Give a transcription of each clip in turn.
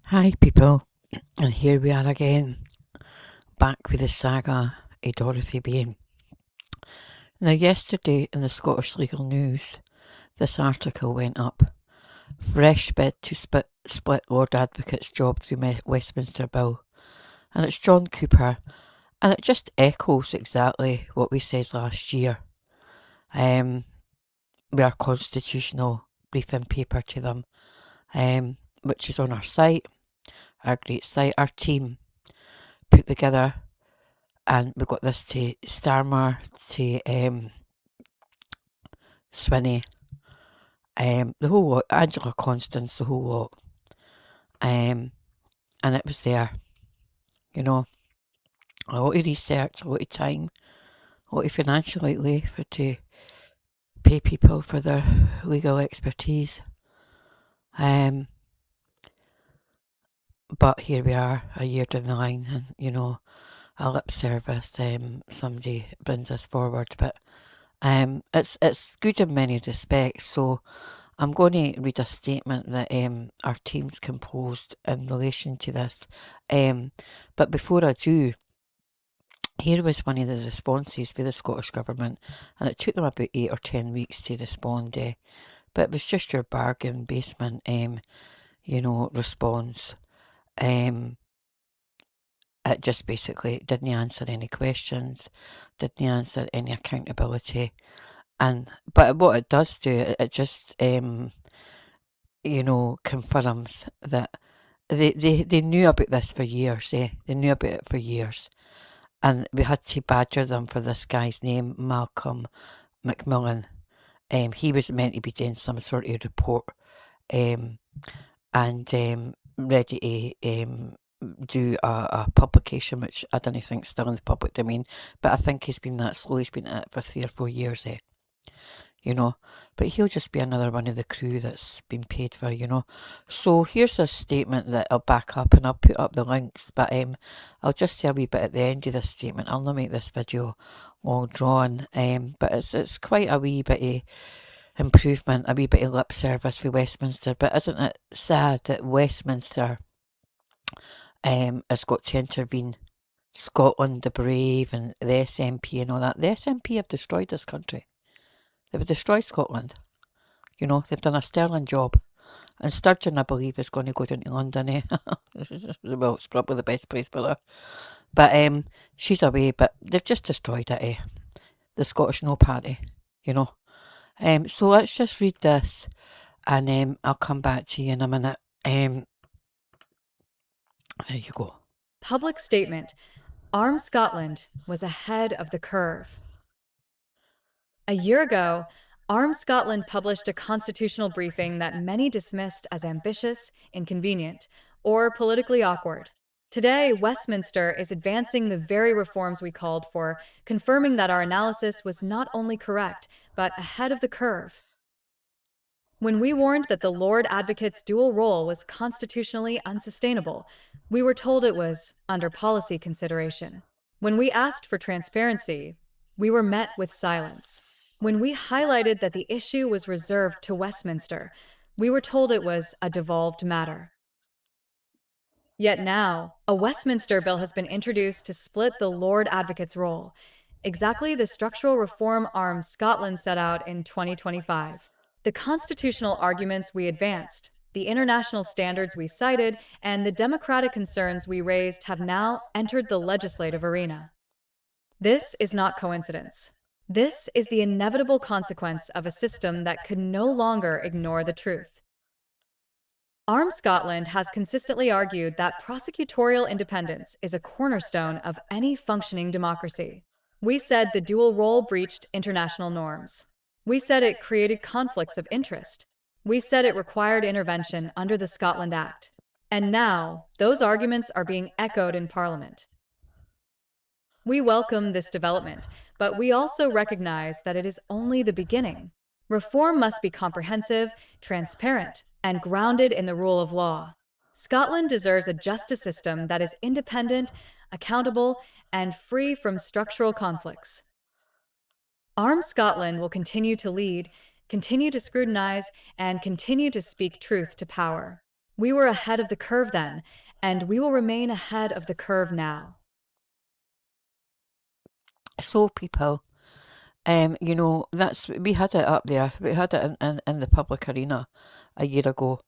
Hi, people, and here we are again, back with the saga of Dorothy Bain. Now, yesterday in the Scottish Legal News, this article went up. Fresh bid to split Lord Advocate's job through Westminster Bill. And it's John Cooper, and it just echoes exactly what we said last year. With our constitutional briefing paper to them, which is on our site, our great site, our team put together. And we got this to Starmer, to Swinney, the whole lot, Angela Constance, the whole lot. And it was there, you know, a lot of research, a lot of time, a lot of financial outlay to pay people for their legal expertise. But here we are, a year down the line, and, a lip service, somebody brings us forward, but it's good in many respects. So I'm going to read a statement that our team's composed in relation to this. But before I do, here was one of the responses for the Scottish Government, and it took them about 8 or 10 weeks to respond. But it was just your bargain basement, response. It just basically didn't answer any questions, didn't answer any accountability. But what it does do, it just confirms that they knew about this for years. They knew about it for years, and we had to badger them for this guy's name, Malcolm Macmillan. He was meant to be doing some sort of report, and ready to do a publication, which I don't think is still in the public domain, but I think he's been that slow. He's been at it for 3 or 4 years, but he'll just be another one of the crew that's been paid for. So here's a statement that I'll back up, and I'll put up the links, but I'll just say a wee bit at the end of this statement. I'll not make this video long drawn, but it's quite a wee bit of improvement, a wee bit of lip service for Westminster. But isn't it sad that Westminster has got to intervene? Scotland, the Brave, and the SNP and all that. The SNP have destroyed this country. They've destroyed Scotland. They've done a sterling job. And Sturgeon, I believe, is going to go down to London, Well, it's probably the best place for her. But she's away, but they've just destroyed it, The Scottish No Party, So let's just read this, and I'll come back to you in a minute. There you go. Public statement. Arm Scotland was ahead of the curve. A year ago, Arm Scotland published a constitutional briefing that many dismissed as ambitious, inconvenient, or politically awkward. Today, Westminster is advancing the very reforms we called for, confirming that our analysis was not only correct, but ahead of the curve. When we warned that the Lord Advocate's dual role was constitutionally unsustainable, we were told it was under policy consideration. When we asked for transparency, we were met with silence. When we highlighted that the issue was reserved to Westminster, we were told it was a devolved matter. Yet now, a Westminster bill has been introduced to split the Lord Advocate's role, exactly the structural reform arm Scotland set out in 2025. The constitutional arguments we advanced, the international standards we cited, and the democratic concerns we raised have now entered the legislative arena. This is not coincidence. This is the inevitable consequence of a system that could no longer ignore the truth. Arm Scotland has consistently argued that prosecutorial independence is a cornerstone of any functioning democracy. We said the dual role breached international norms. We said it created conflicts of interest. We said it required intervention under the Scotland Act. And now, those arguments are being echoed in Parliament. We welcome this development, but we also recognize that it is only the beginning. Reform must be comprehensive, transparent, and grounded in the rule of law. Scotland deserves a justice system that is independent, accountable, and free from structural conflicts. Arm Scotland will continue to lead, continue to scrutinize, and continue to speak truth to power. We were ahead of the curve then, and we will remain ahead of the curve now. So people, we had it up there. We had it in the public arena a year ago,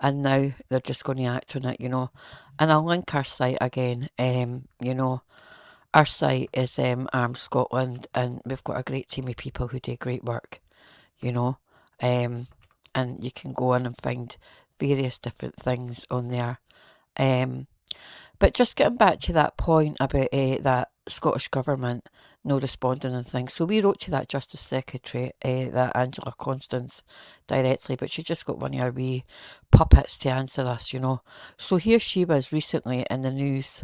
and now they're just going to act on it. And I'll link our site again. Our site is Armed Scotland, and we've got a great team of people who do great work. You know, and you can go in and find various different things on there. But just getting back to that point about that Scottish Government no responding and things. So we wrote to that Justice Secretary, that Angela Constance, directly, but she just got one of our wee puppets to answer us. So here she was recently in the news,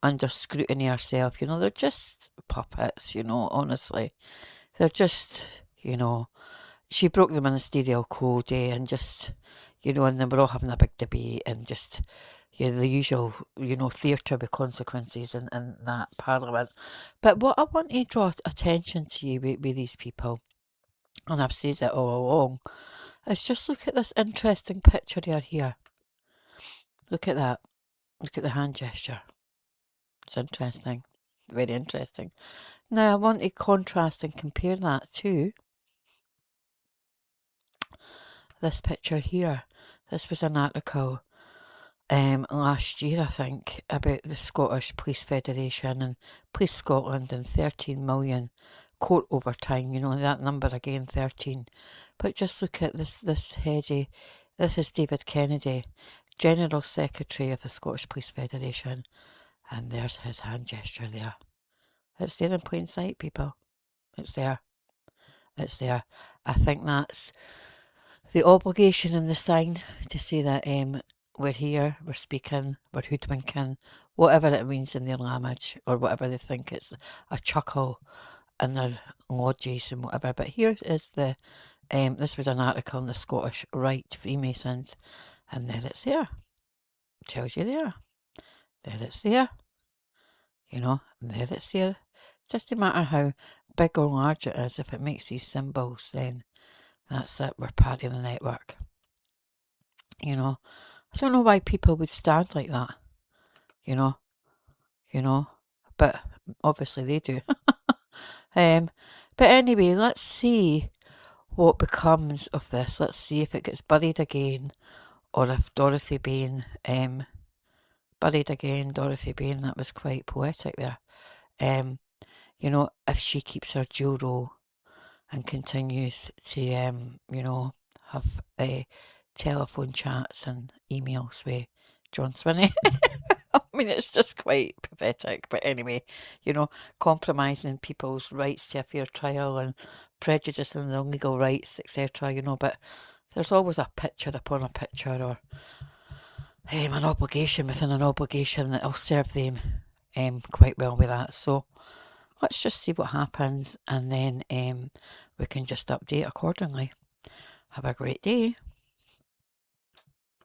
under scrutiny herself. They're just puppets, honestly. They're just, she broke the ministerial code, and just, and then we're all having a big debate and just, the usual, theatre with consequences in that parliament. But what I want to draw attention to you with these people, and I've said it all along, is just look at this interesting picture here. Look at that. Look at the hand gesture. It's interesting. Very interesting. Now I want to contrast and compare that to this picture here. This was an article last year, I think, about the Scottish Police Federation and Police Scotland and 13 million court overtime. That number again, 13. But just look at this heady. This is David Kennedy, General Secretary of the Scottish Police Federation, and there's his hand gesture there. It's there in plain sight, people. It's there. It's there. I think that's the obligation and the sign to say that we're here, we're speaking, we're hoodwinking, whatever it means in their language, or whatever they think it's a chuckle in their lodges and whatever. But here is this was an article in the Scottish Rite Freemasons, and there it's there. Tells you there. There it's there. There it's there. Just no matter how big or large it is, if it makes these symbols, then that's it, we're part of the network. I don't know why people would stand like that, but obviously they do. But anyway, let's see what becomes of this. Let's see if it gets buried again, or if Dorothy Bain, buried again, Dorothy Bain, that was quite poetic there. If she keeps her dual role and continues to, have telephone chats and emails with John Swinney. I mean, it's just quite pathetic. But anyway, compromising people's rights to a fair trial and prejudicing their legal rights, etc. But there's always a picture upon a picture, or an obligation within an obligation that'll serve them quite well with that. So let's just see what happens, and then we can just update accordingly. Have a great day.